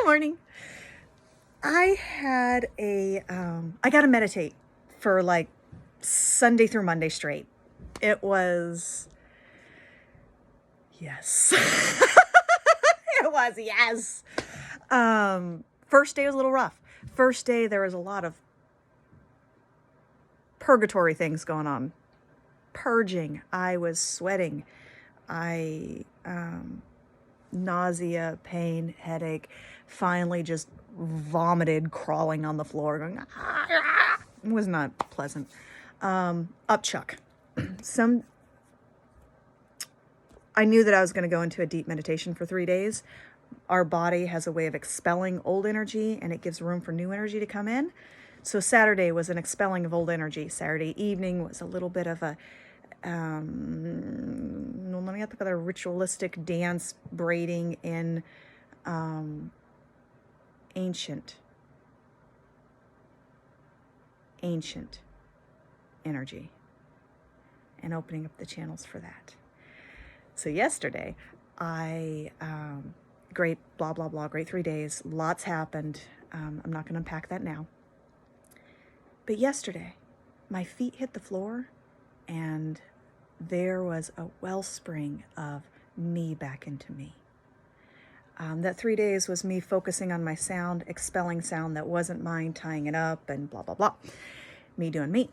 Good morning. I got to meditate for like Sunday through Monday straight. It was, yes. It was, yes. First day was a little rough. First day, there was a lot of purgatory things going on. Purging. I was sweating. Nausea, pain, headache, finally just vomited, crawling on the floor, going, It was not pleasant. Upchuck. I knew that I was going to go into a deep meditation for 3 days. Our body has a way of expelling old energy, and it gives room for new energy to come in. So Saturday was an expelling of old energy. Saturday evening was a little bit of a ritualistic dance braiding in ancient energy and opening up the channels for that. So yesterday, great blah, blah, blah, great 3 days. Lots happened. I'm not going to unpack that now. But yesterday, my feet hit the floor and there was a wellspring of me back into me. That 3 days was me focusing on my sound, expelling sound that wasn't mine, tying it up and blah, blah, blah. Me doing me.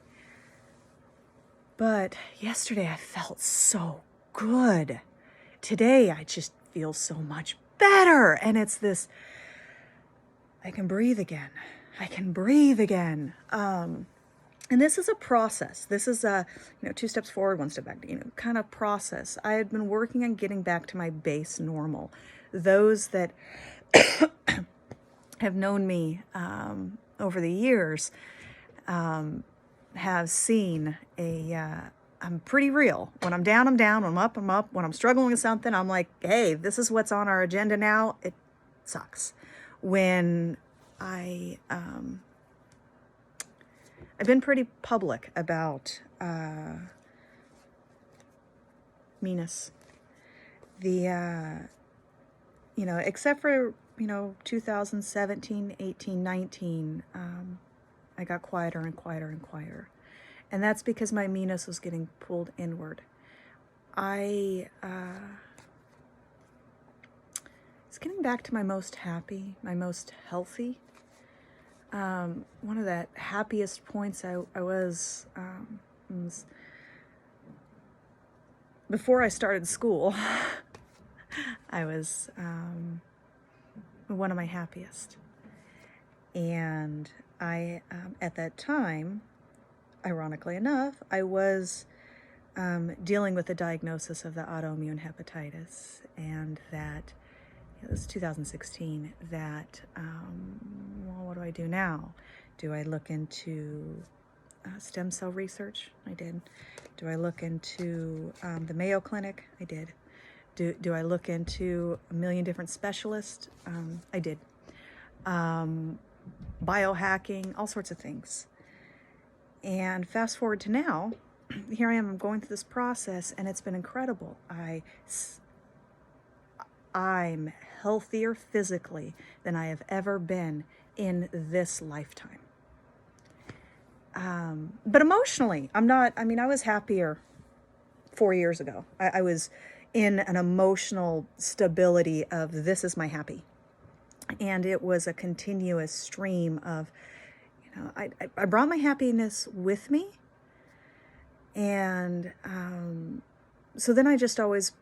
But yesterday I felt so good. Today I just feel so much better. And it's this, I can breathe again. And this is a process. This is a, 2 steps forward, 1 step back, kind of process. I had been working on getting back to my base normal. Those that have known me over the years have seen I'm pretty real. When I'm down, I'm down. When I'm up, I'm up. When I'm struggling with something, I'm like, hey, this is what's on our agenda now. It sucks. When I've been pretty public about meanness. Except for, 2017, 18, 19, I got quieter and quieter and quieter. And that's because my meanness was getting pulled inward. I was getting back to my most happy, my most healthy. One of the happiest points I was before I started school. I was one of my happiest. And I, at that time, ironically enough, I was dealing with the diagnosis of the autoimmune hepatitis, and that, it was 2016, that, what do I do now? Do I look into stem cell research? I did. Do I look into the Mayo Clinic? I did. Do I look into a million different specialists? I did. Biohacking, all sorts of things. And fast forward to now, here I am, I'm going through this process, and it's been incredible. I'm healthier physically than I have ever been in this lifetime. But emotionally, I was happier 4 years ago. I was in an emotional stability of this is my happy. And it was a continuous stream of, I brought my happiness with me. And so then I just always,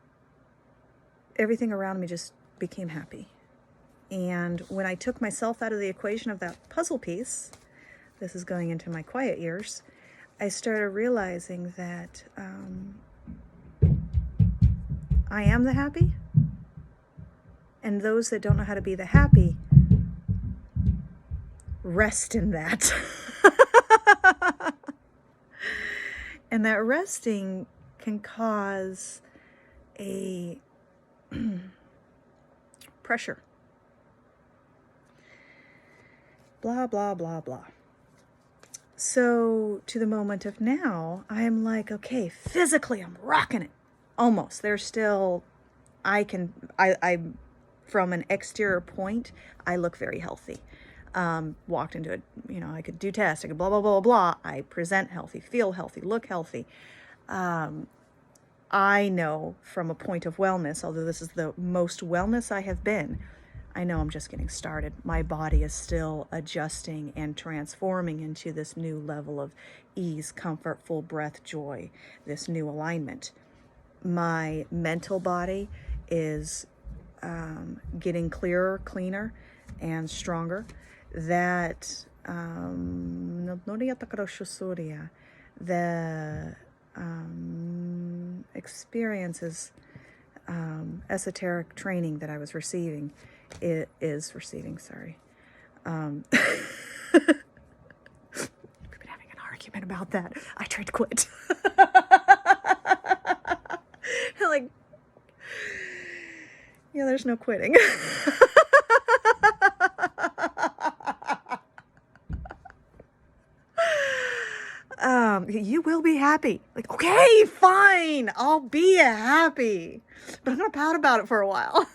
everything around me just became happy. And when I took myself out of the equation of that puzzle piece, this is going into my quiet years, I started realizing that I am the happy. And those that don't know how to be the happy, rest in that. And that resting can cause a pressure. Blah, blah, blah, blah. So to the moment of now, I am like, okay, physically I'm rocking it. Almost. There's still, I'm from an exterior point, I look very healthy. Walked into it, I could do tests, I could blah, blah, blah, blah. I present healthy, feel healthy, look healthy. I know from a point of wellness, although this is the most wellness I have been, I know I'm just getting started. My body is still adjusting and transforming into this new level of ease, comfort, full breath, joy, this new alignment. My mental body is getting clearer, cleaner, and stronger. That the experiences, esoteric training that I was receiving, sorry. We've been having an argument about that. I tried to quit. Like, yeah, there's no quitting. You will be happy. Like, okay, fine, I'll be happy, but I'm gonna pout about it for a while.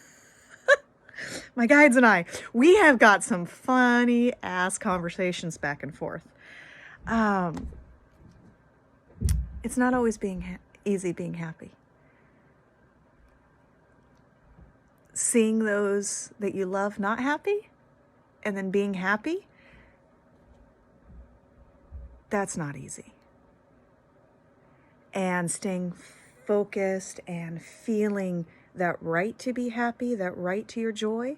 My guides and I, we have got some funny ass conversations back and forth. It's not always easy being happy. Seeing those that you love not happy, and then being happy, that's not easy. And staying focused and feeling that right to be happy, that right to your joy,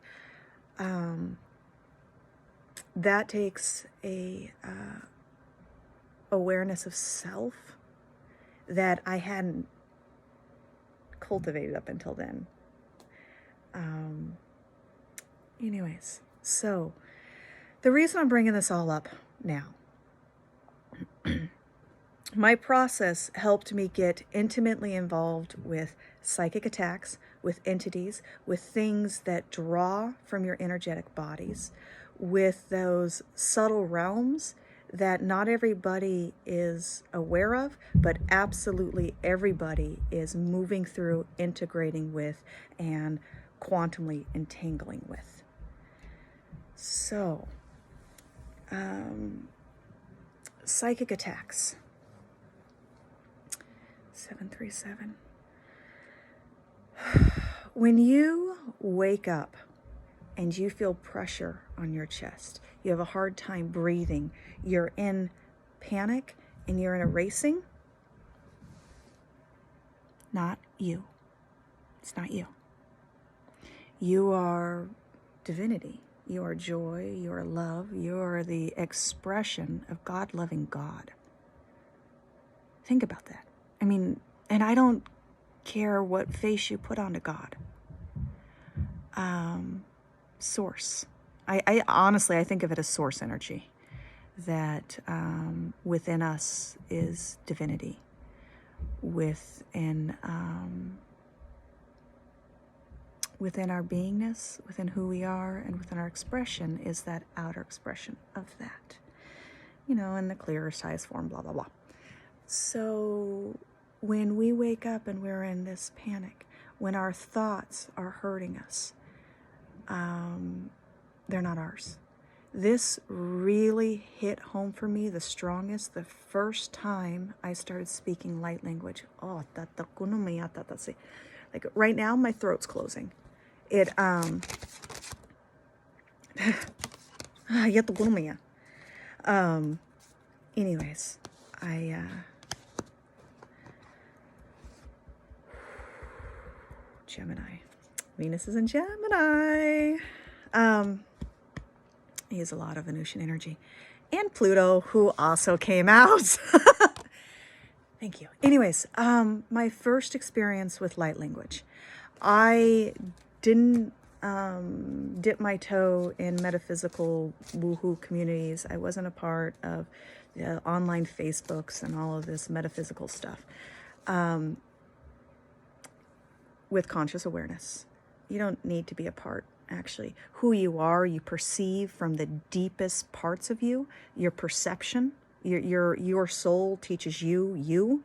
that takes a awareness of self that I hadn't cultivated up until then. Anyways, so the reason I'm bringing this all up now, my process helped me get intimately involved with psychic attacks, with entities, with things that draw from your energetic bodies, with those subtle realms that not everybody is aware of, but absolutely everybody is moving through, integrating with, and quantumly entangling with. So, psychic attacks. 737. When you wake up and you feel pressure on your chest, you have a hard time breathing, you're in panic and you're in a racing, not you. It's not you. You are divinity. You are joy. You are love. You are the expression of God-loving God. Think about that. I mean, and I don't care what face you put onto God. Source. I honestly, I think of it as source energy. That within us is within our beingness, within who we are, and within our expression is that outer expression of that. In the clearest, highest form, blah, blah, blah. So when we wake up and we're in this panic, when our thoughts are hurting us, they're not ours. This really hit home for me the strongest the first time I started speaking light language. Like right now, my throat's closing. Anyways, Gemini. Venus is in Gemini. He has a lot of Venusian energy. And Pluto, who also came out. Thank you. Anyways, my first experience with light language. I didn't dip my toe in metaphysical woohoo communities. I wasn't a part of the online Facebooks and all of this metaphysical stuff. With conscious awareness. You don't need to be a part, actually. Who you are, you perceive from the deepest parts of you, your perception, your soul teaches you,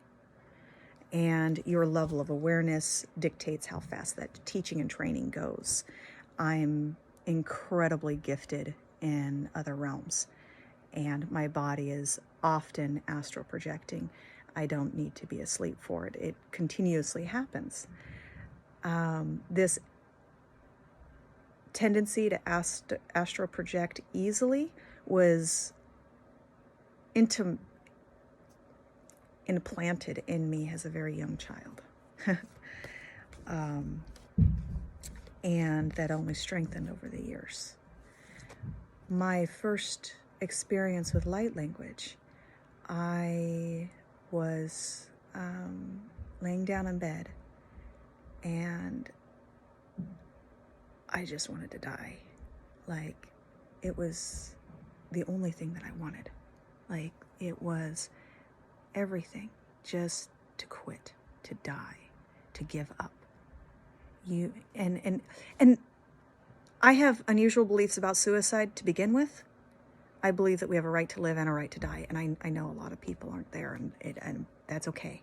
and your level of awareness dictates how fast that teaching and training goes. I'm incredibly gifted in other realms, and my body is often astral projecting. I don't need to be asleep for it. It continuously happens. This tendency to astral project easily was implanted in me as a very young child. And that only strengthened over the years. My first experience with light language, I was laying down in bed, and I just wanted to die. Like, it was the only thing that I wanted. Like, it was everything, just to quit, to die, to give up. And I have unusual beliefs about suicide to begin with. I believe that we have a right to live and a right to die, and I know a lot of people aren't there, and that's okay.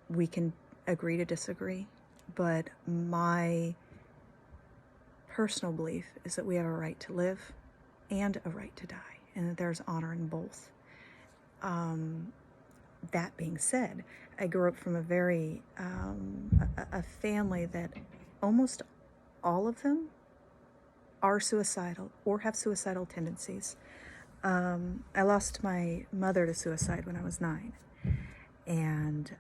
We can agree to disagree, but my personal belief is that we have a right to live and a right to die, and that there's honor in both. That being said, I grew up from a very a family that almost all of them are suicidal or have suicidal tendencies. I lost my mother to suicide when I was 9, and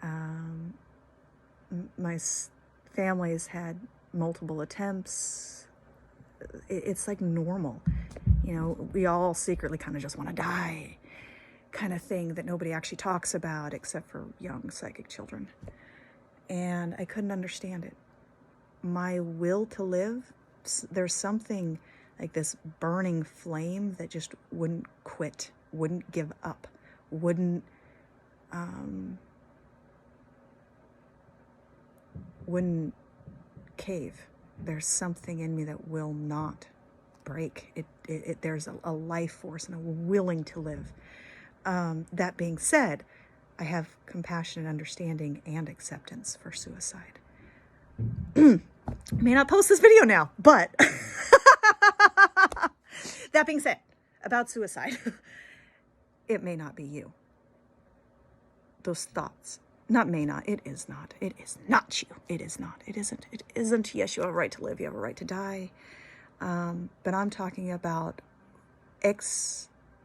my family's had multiple attempts. It's like normal, you know. We all secretly kind of just want to die, kind of thing that nobody actually talks about except for young psychic children. And I couldn't understand it. My will to live, there's something like this burning flame that just wouldn't quit, wouldn't give up, wouldn't cave. There's something in me that will not break. There's a life force and a willing to live. That being said, I have compassion and understanding and acceptance for suicide. I may not post this video now, but that being said, about suicide, it may not be you. Those thoughts, not may not, it is not. It is not you. It is not. It isn't. It isn't. Yes, you have a right to live. You have a right to die. But I'm talking about exterior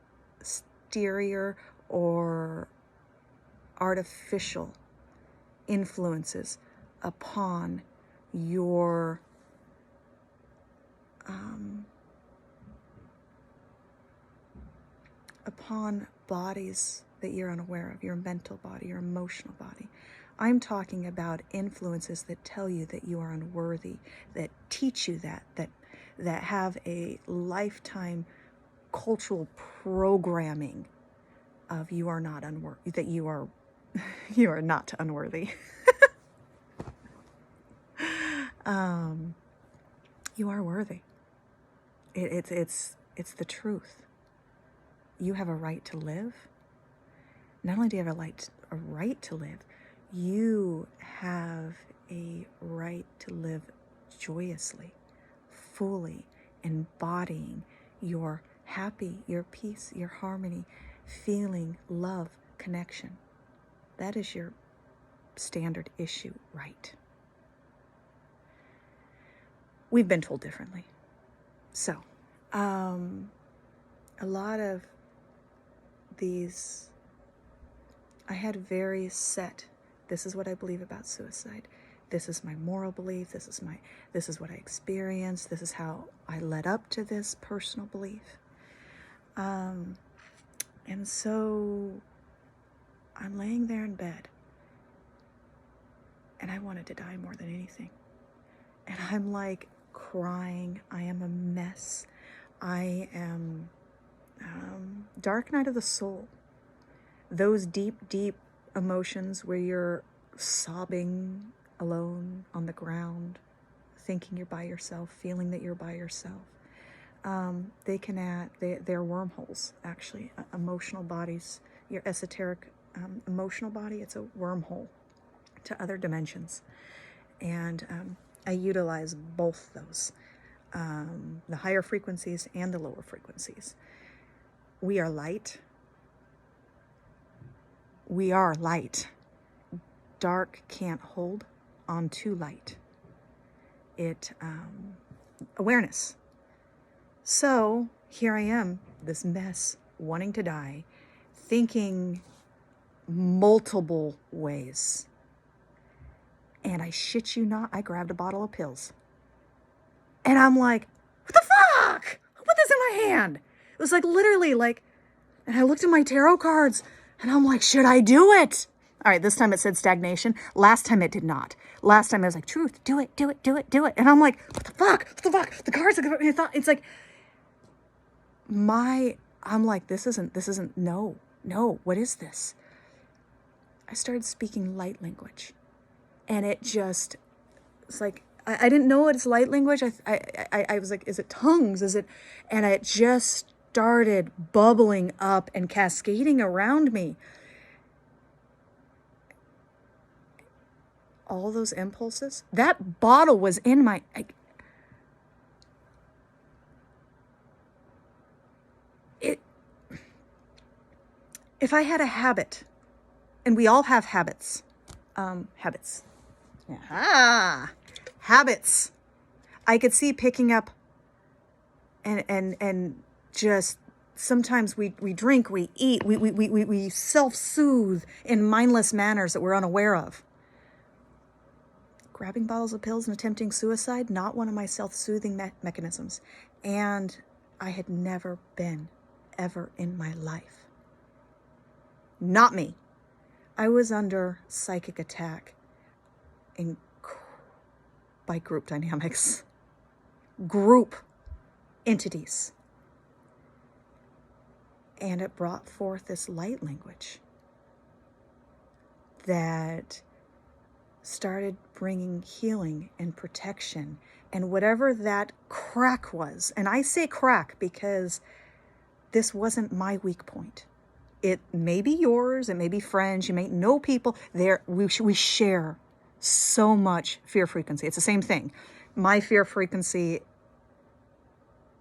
or artificial influences upon your upon bodies that you're unaware of, your mental body, your emotional body. I'm talking about influences that tell you that you are unworthy, that teach you that have a lifetime cultural programming of you are not unworthy, that you are not unworthy. You are worthy. It's the truth. You have a right to live. Not only do you have a right to live, you have a right to live joyously, fully, embodying your happy, your peace, your harmony, feeling, love, connection. That is your standard issue right. We've been told differently. So, a lot of these, I had very set, this is what I believe about suicide. This is my moral belief. This is what I experienced. This is how I led up to this personal belief. And so I'm laying there in bed, and I wanted to die more than anything. And I'm like crying. I am a mess. I am dark night of the soul. Those deep, deep emotions where you're sobbing alone on the ground, thinking you're by yourself, feeling that you're by yourself. They're wormholes, actually. Emotional bodies, your esoteric emotional body, it's a wormhole to other dimensions. And I utilize both those, the higher frequencies and the lower frequencies. We are light. We are light. Dark can't hold on to light. Awareness. So here I am, this mess, wanting to die, thinking multiple ways. And I shit you not, I grabbed a bottle of pills. And I'm like, what the fuck? Who put this in my hand? It was like literally like, and I looked at my tarot cards and I'm like, should I do it? All right, this time it said stagnation. Last time it did not. Last time I was like, truth, do it, do it, do it, do it. And I'm like, what the fuck? What the fuck? The cards, it's like, I'm like, this isn't, no, what is this? I started speaking light language. And it's like, I didn't know it's light language. I was like, is it tongues? Is it? And it just started bubbling up and cascading around me. All those impulses. That bottle was in my... If I had a habit, and we all have habits. Habits. Habits. I could see picking up and just sometimes we drink, we eat, we self-soothe in mindless manners that we're unaware of. Grabbing bottles of pills and attempting suicide, not one of my self-soothing mechanisms. And I had never been ever in my life. Not me. I was under psychic attack by group dynamics, group entities. And it brought forth this light language that started bringing healing and protection and whatever that crack was. And I say crack because this wasn't my weak point. It may be yours, it may be friends, you may know people. We share so much fear frequency. It's the same thing. My fear frequency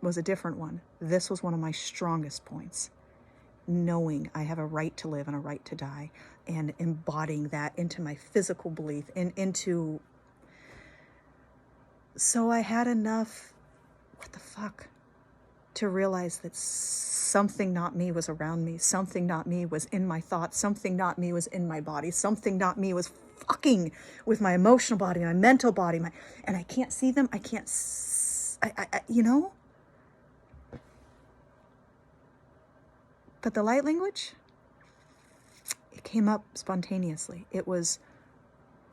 was a different one. This was one of my strongest points. Knowing I have a right to live and a right to die, and embodying that into my physical belief and into... So I had enough, what the fuck, to realize that something not me was around me, something not me was in my thoughts, something not me was in my body, something not me was fucking with my emotional body, my mental body, and I can't see them, But the light language, it came up spontaneously. It was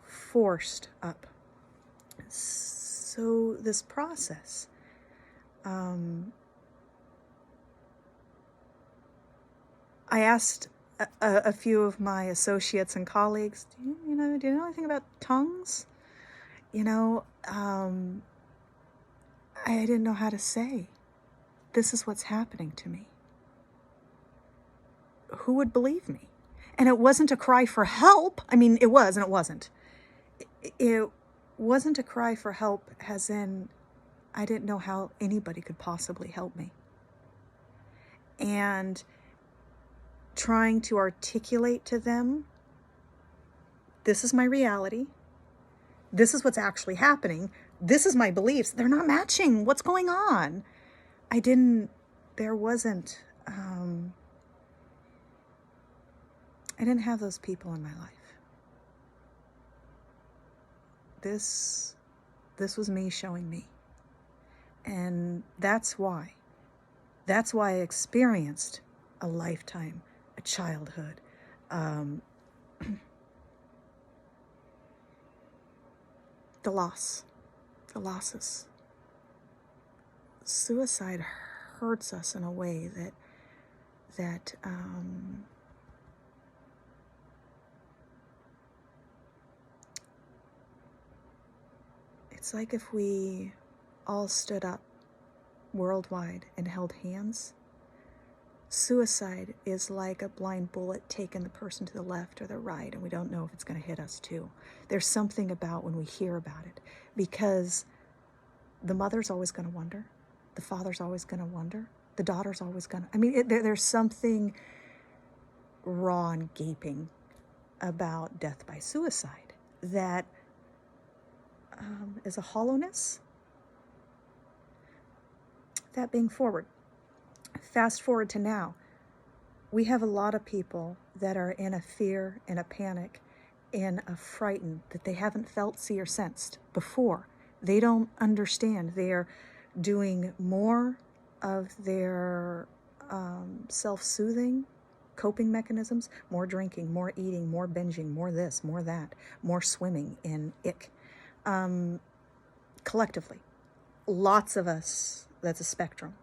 forced up. So this process, I asked a few of my associates and colleagues, do you know anything about tongues? I didn't know how to say, this is what's happening to me. Who would believe me? And it wasn't a cry for help. I mean, it was and it wasn't. It wasn't a cry for help as in, I didn't know how anybody could possibly help me. And trying to articulate to them, this is my reality. This is what's actually happening. This is my beliefs. They're not matching. What's going on? I didn't have those people in my life. This was me showing me. And that's why I experienced a lifetime, a childhood. The losses. Suicide hurts us in a way that it's like if we all stood up worldwide and held hands, Suicide is like a blind bullet taking the person to the left or the right, and we don't know if it's going to hit us too. There's something about when we hear about it, because the mother's always going to wonder, the father's always going to wonder, the daughter's always going to, I mean, there's something raw and gaping about death by suicide that is a hollowness. That being forward. Fast forward to now. We have a lot of people that are in a fear, in a panic, in a frightened that they haven't felt, see, or sensed before. They don't understand. They're doing more of their self-soothing coping mechanisms, more drinking, more eating, more binging, more this, more that, more swimming in ick. Collectively, lots of us, that's a spectrum.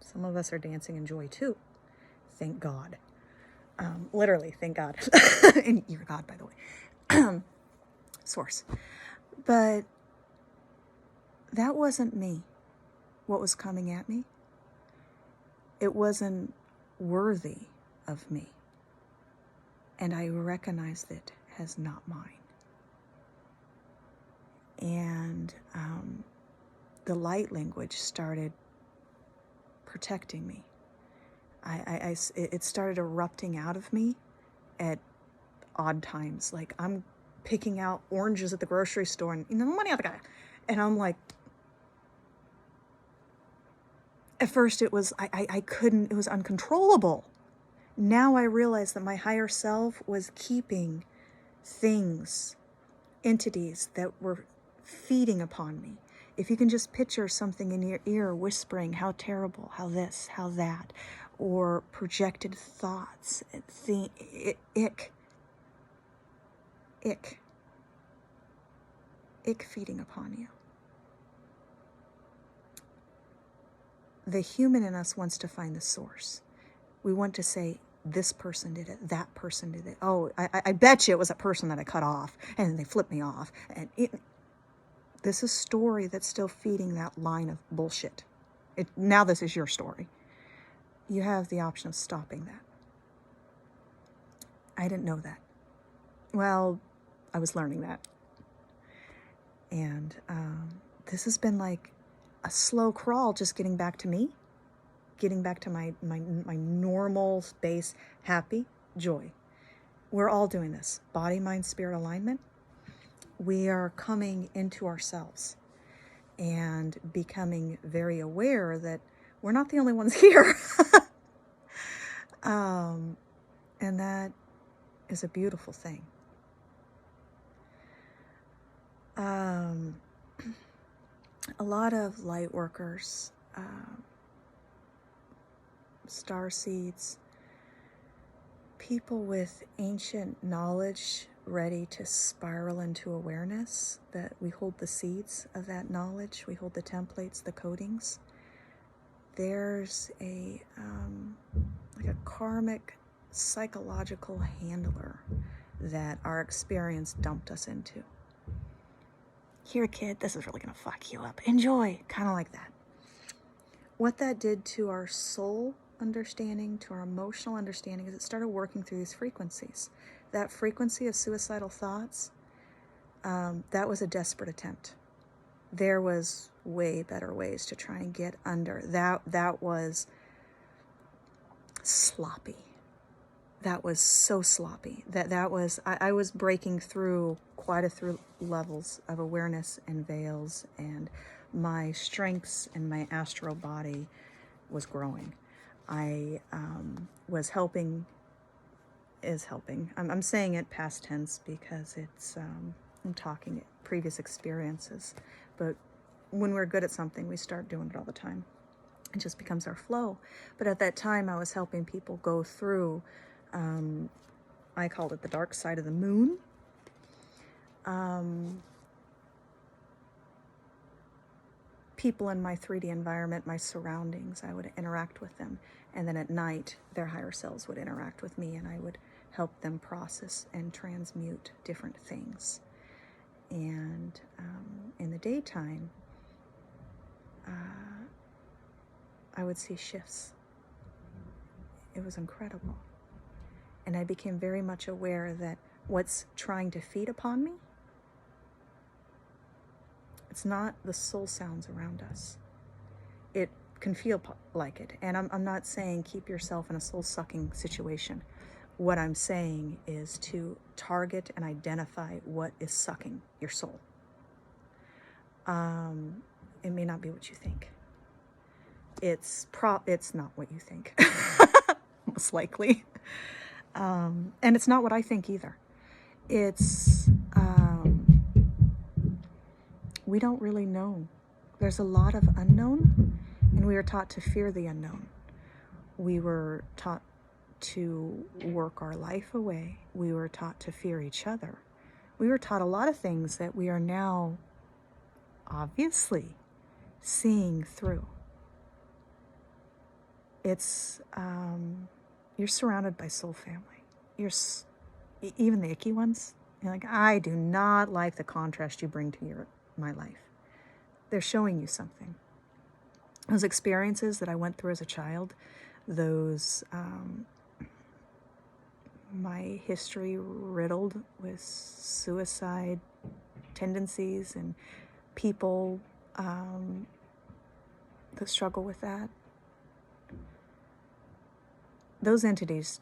Some of us are dancing in joy too. Thank God. Literally, thank God. And you're God, by the way. Source. But that wasn't me, what was coming at me. It wasn't worthy of me. And I recognized it as not mine. And the light language started protecting me. It started erupting out of me at odd times. Like I'm picking out oranges at the grocery store and, money out the guy. And I'm like, at first it was, I couldn't, it was uncontrollable. Now I realize that my higher self was keeping things, entities that were feeding upon me. If you can just picture something in your ear whispering how terrible, how this, how that, or projected thoughts, ick feeding upon you. The human in us wants to find the source. We want to say, this person did it, that person did it. Oh, I bet you it was a person that I cut off, and they flipped me off. And this is a story that's still feeding that line of bullshit. Now this is your story. You have the option of stopping that. I didn't know that. Well, I was learning that. And this has been like a slow crawl, just getting back to me, getting back to my normal space, happy, joy. We're all doing this. Body, mind, spirit alignment. We are coming into ourselves and becoming very aware that we're not the only ones here. And that is a beautiful thing. A lot of light workers, starseeds, people with ancient knowledge ready to spiral into awareness, that we hold the seeds of that knowledge, we hold the templates, the codings. There's a like a karmic psychological handler that our experience dumped us into. Here, kid, this is really gonna fuck you up. Enjoy, kind of like that. What that did to our soul understanding, to our emotional understanding, is it started working through these frequencies. That frequency of suicidal thoughts, that was a desperate attempt. There was way better ways to try and get under. That was sloppy. That was so sloppy. That was, I was breaking through quite a few levels of awareness and veils, and my strengths and my astral body was growing. I was helping, is helping. I'm saying it past tense because it's, I'm talking previous experiences. But when we're good at something, we start doing it all the time. It just becomes our flow. But at that time, I was helping people go through, I called it the dark side of the moon. People in my 3D environment, my surroundings, I would interact with them. And then at night, their higher selves would interact with me, and I would help them process and transmute different things. And in the daytime, I would see shifts. It was incredible. And I became very much aware that what's trying to feed upon me, it's not the soul sounds around us. It can feel like it. And I'm not saying keep yourself in a soul-sucking situation. What I'm saying is to target and identify what is sucking your soul. It may not be what you think. It's not what you think, most likely. And it's not what I think either. It's, we don't really know. There's a lot of unknown, and we are taught to fear the unknown. We were taught to work our life away. We were taught to fear each other. We were taught a lot of things that we are now obviously seeing through. It's, you're surrounded by soul family. Even the icky ones. You're like, I do not like the contrast you bring to my life. They're showing you something. Those experiences that I went through as a child, those, my history riddled with suicide tendencies and people that struggle with that. Those entities,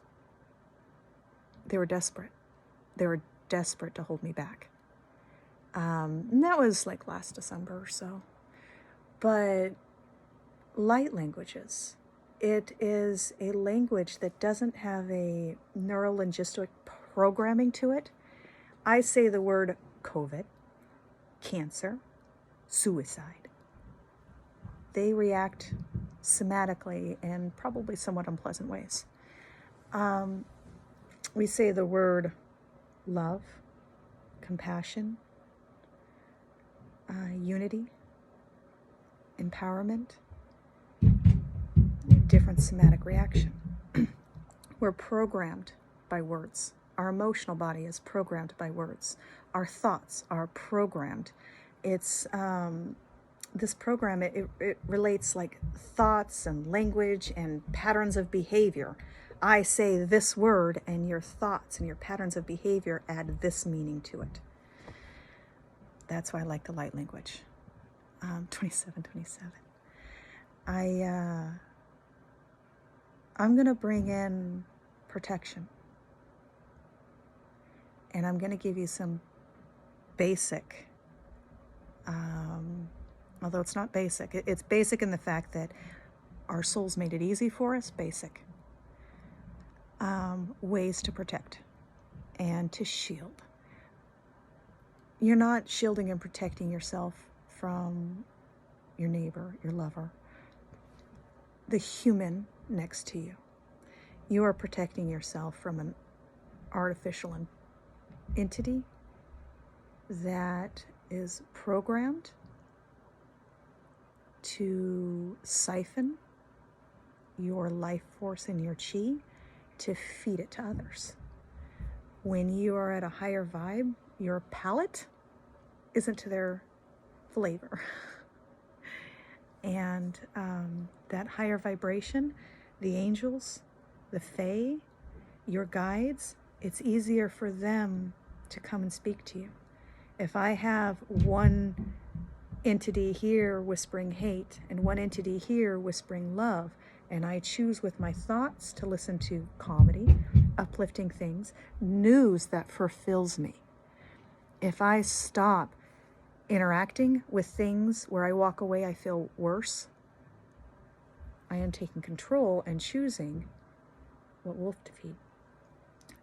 they were desperate. They were desperate to hold me back. And that was like last December or so. But light languages, it is a language that doesn't have a neuro-linguistic programming to it. I say the word COVID, cancer, suicide. They react somatically in probably somewhat unpleasant ways. We say the word love, compassion, unity, empowerment, different somatic reaction. We're programmed by words. Our emotional body is programmed by words. Our thoughts are programmed. It's this program, it relates like thoughts and language and patterns of behavior. I say this word and your thoughts and your patterns of behavior add this meaning to it. That's why I like the light language. 27. I'm going to bring in protection. And I'm going to give you some basic, although it's not basic. It's basic in the fact that our souls made it easy for us, basic. Ways to protect and to shield. You're not shielding and protecting yourself from your neighbor, your lover, the human next to you. You are protecting yourself from an artificial entity that is programmed to siphon your life force and your chi to feed it to others. When you are at a higher vibe, your palate isn't to their flavor. And that higher vibration, the angels, the fae, your guides, it's easier for them to come and speak to you. If I have one entity here whispering hate and one entity here whispering love, and I choose with my thoughts to listen to comedy, uplifting things, news that fulfills me. If I stop interacting with things where I walk away, I feel worse, I am taking control and choosing what wolf to feed.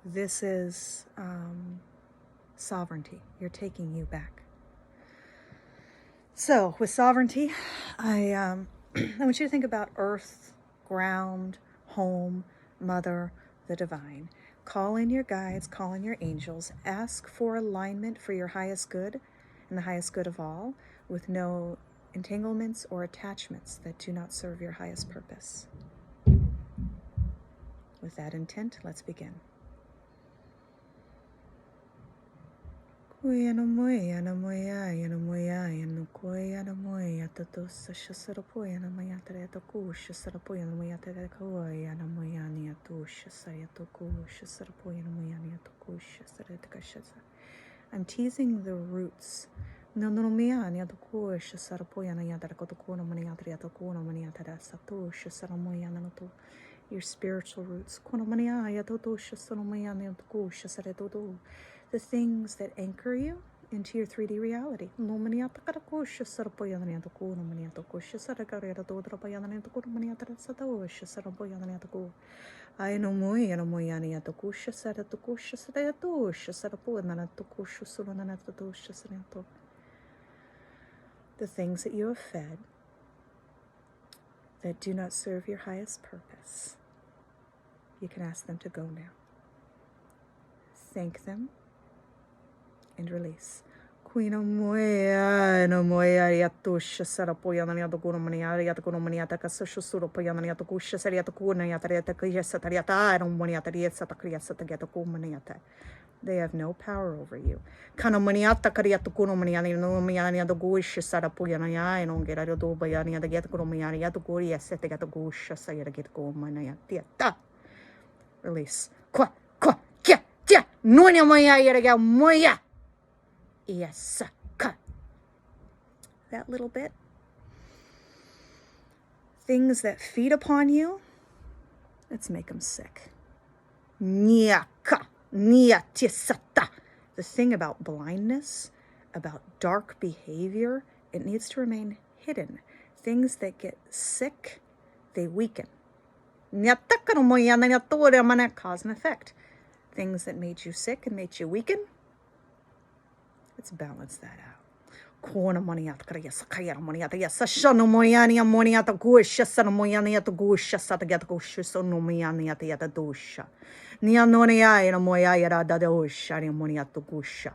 This is sovereignty. You're taking you back. So with sovereignty, I want you to think about earth, ground, home, mother, the divine. Call in your guides, call in your angels, ask for alignment for your highest good and the highest good of all, with no entanglements or attachments that do not serve your highest purpose. With that intent, let's begin. I'm teasing the roots. No, no, mia, ni ato kusha sarapoya na yada koto kono mani yada yato kono mani yada sato shasaramoya na to your spiritual roots. Kono mani yato to shasaramoya na to kusha sareto. The things that anchor you into your 3D reality. No mani yata kara kusha sarapoya na yato kono mani yato kusha sarakara yato drapaya na yato kono mani yada sato shasarapoya na yato ko. I no moya no moya ni yato kusha sarato kusha sarato shasarapoya na to kusha surana na to shasarato. The things that you have fed that do not serve your highest purpose, you can ask them to go now. Thank them and release. Queen moya no moya yatusha sarapoya na yato kuno mania yato kuno mania taka sura poya na yato kusha saria to kuna yata yata kiyasa tariata no monia tariasa takriasa tagato kumaniata. They have no power over you. Kana maniata kariata kuno maniani no miani the gush sarapoyana ya no get out do bayani the get kuno miani ya to goria set to get the gush say to get go manaya tiata. Release. Kwa kya tia no nya maya yere moya. Yes ka. That little bit. Things that feed upon you, let's make them sick. Nyaka. The thing about blindness, about dark behavior, it needs to remain hidden. Things that get sick, they weaken. Cause and effect. Things that made you sick and made you weaken, let's balance that out. Kona moniata kariasa kayara moniata yasa shano moyani moniata gusha sana moyani at gusha sata get gusha so no moyani at yata dosha. Nia nonia in a moya yada da dosha ni moniata gusha.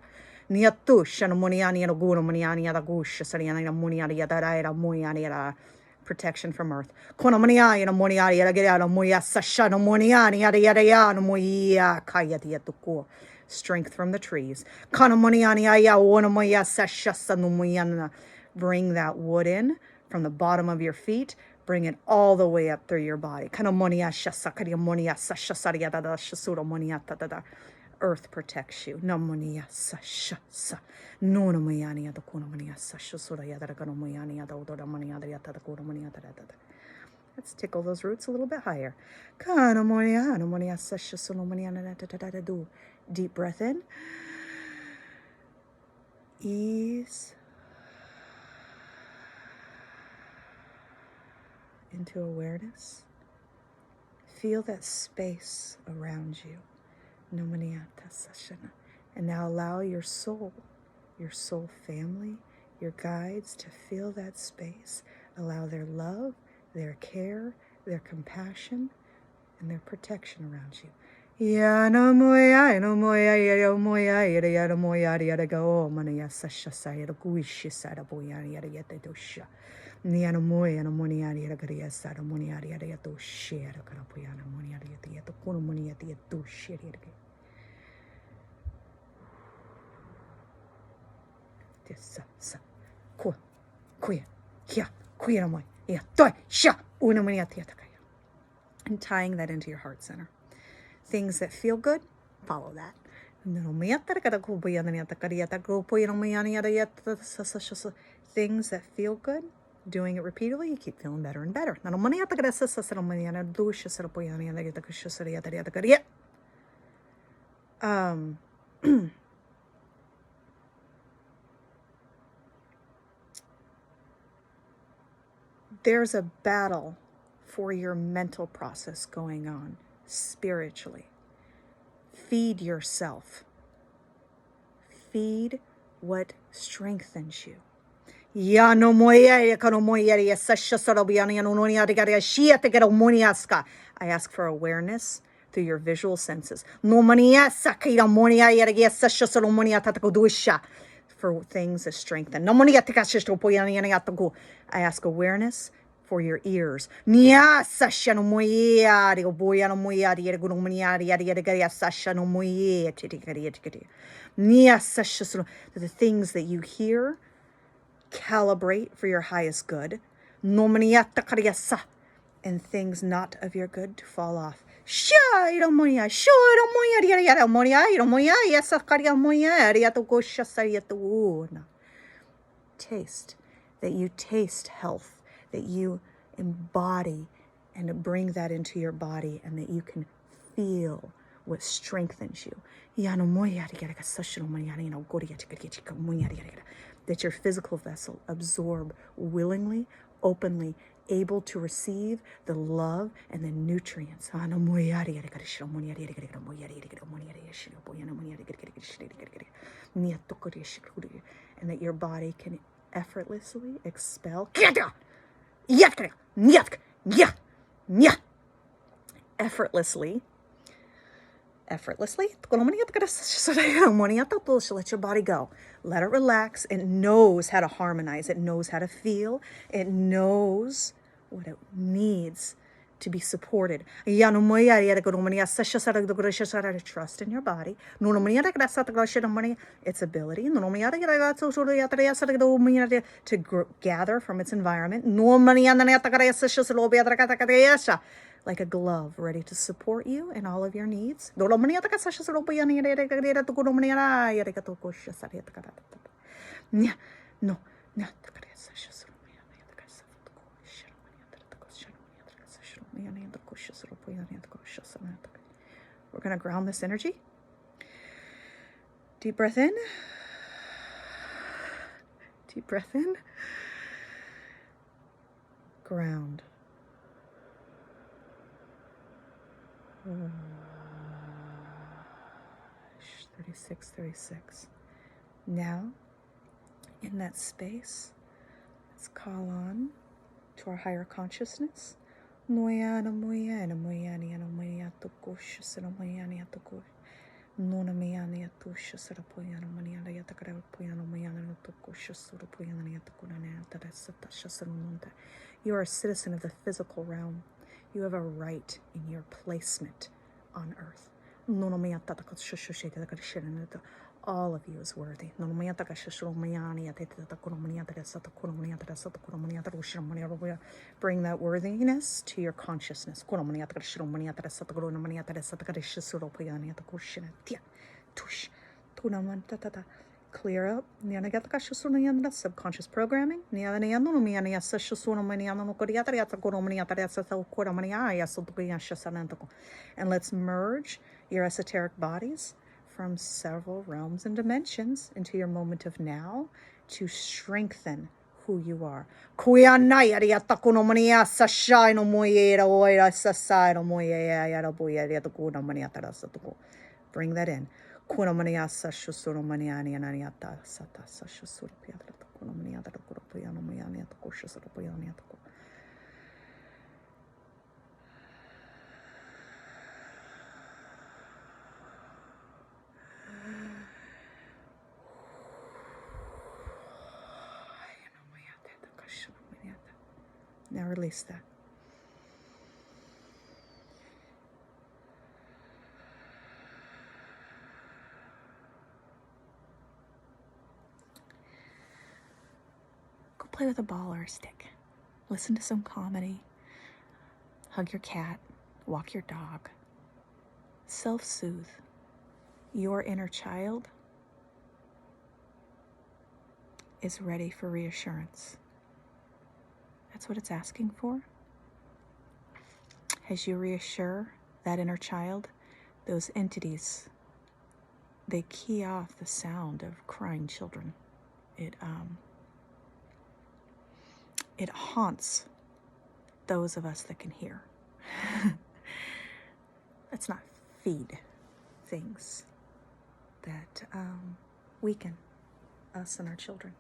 Nia tusha no moniani and a guna moniani at a gusha sariana moniani yada moyani yada protection from earth. Kona monia in a moniani yada get out of moya sasha no moniani yada yada yana moya kayati at the core. Strength from the trees. Bring that wood in from the bottom of your feet. Bring it all the way up through your body. Earth protects you. Let's tickle those roots a little bit higher. Deep breath in. Ease into awareness. Feel that space around you. And now allow your soul family, your guides to feel that space. Allow their love, their care, their compassion, and their protection around you. Ya no moya no moya ya moya ya moya ya go manaya sasha saya guishi sada boya ya yata dosha. Nia no moya no monia ya garia sada monia ya to share karapoya no monia ya to kono monia ya to share. This sa ko kuya ya kuya moya ya to sha una monia ya takaya. And tying that into your heart center. Things that feel good, follow that. Things that feel good, doing it repeatedly, you keep feeling better and better. There's a battle for your mental process going on. Spiritually. Feed yourself. Feed what strengthens you. I ask for awareness through your visual senses. For things that strengthen. I ask awareness for your ears. The things that you hear, calibrate for your highest good. And things not of your good to fall off. Taste, that you taste health, that you embody and bring that into your body, and that you can feel what strengthens you. That your physical vessel absorb willingly, openly, able to receive the love and the nutrients. And that your body can effortlessly expel effortlessly. Let your body go. Let it relax. It knows how to harmonize. It knows how to feel. It knows what it needs to be supported. Trust in your body. Its ability to gather from its environment. Like a glove ready to support you in all of your needs. We're going to ground this energy. Deep breath in. Deep breath in. Ground. 36. Now, in that space, let's call on to our higher consciousness. You are a citizen of the physical realm. You have a right in your placement on earth. All of you is worthy. Bring that worthiness to your consciousness. Clear up subconscious programming. And let's merge your esoteric bodies from several realms and dimensions into your moment of now to strengthen who you are. Bring that in. Now release that. Go play with a ball or a stick. Listen to some comedy. Hug your cat. Walk your dog. Self-soothe. Your inner child is ready for reassurance. That's what it's asking for. As you reassure that inner child, those entities, they key off the sound of crying children. It haunts those of us that can hear. Let's not feed things that weaken us and our children.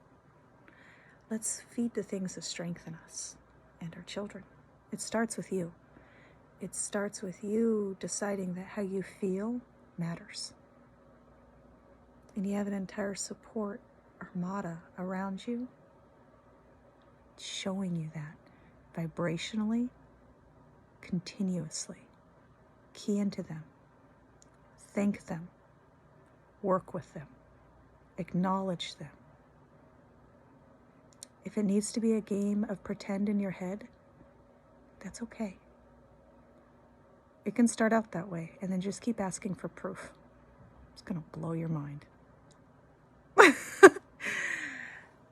Let's feed the things that strengthen us and our children. It starts with you. It starts with you deciding that how you feel matters. And you have an entire support armada around you showing you that. vibrationally, continuously. Key into them. Thank them. Work with them. Acknowledge them. If it needs to be a game of pretend in your head, that's okay. It can start out that way, and then just keep asking for proof. It's going to blow your mind.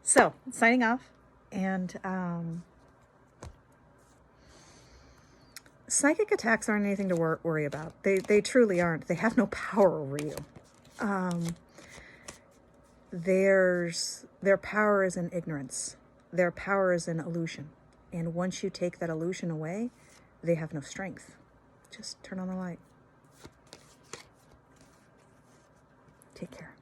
So, signing off, and psychic attacks aren't anything to worry about. They truly aren't. They have no power over you. Their power is in ignorance. Their power is in illusion. And once you take that illusion away, they have no strength. Just turn on the light. Take care.